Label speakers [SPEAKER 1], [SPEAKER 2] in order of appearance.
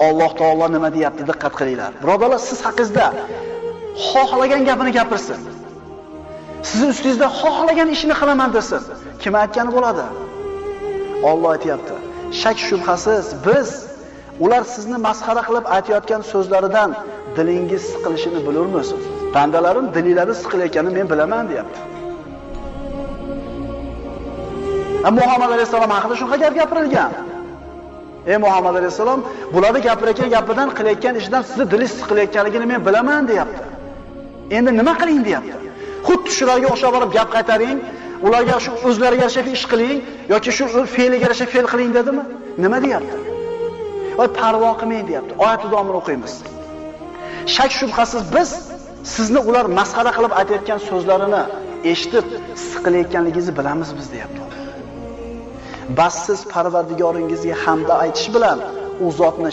[SPEAKER 1] Alloh taolo nima deyapti? Diqqat qilinglar. Birodarlar, siz haqingizda xohlagan gapini gapirsin. Sizning ustingizda xohlagan ishini qilaman desin. Kim aytgani bo'ladi? Alloh aytayapti. Shak shubhasiz biz ular sizni masxara qilib aytayotgan so'zlaridan dilingiz siqilishini bilurmiz. Bandalarim dillari siqilayotganini men bilaman, deyapti. Muhammad alayhisalom haqida shunaqa gap gapirilgan. Ey Muhammad alayhisalom, bularni gapirayotgan gapidan qilayotgan ishidan sizni dilingiz siqilayotganligini men bilaman, deyapti. Endi nima qiling, deyapti. Xuddi shularga o'xshab borib gap qaytaring, ularga shu o'zlariga yarasha ish qiling yoki shu fe'liga yarasha fe'l qiling dedimi? Nima deyapti? Voy parvo qilmang, deyapti. Oyat davomini o'qiymiz. Shak shubhasiz biz sizni ular masxara qilib aytayotgan so'zlarini eshitib siqilayotganligingizni bilamiz biz, deyapti. Bas siz Parvardigoringizga hamda aytish bilan u zotni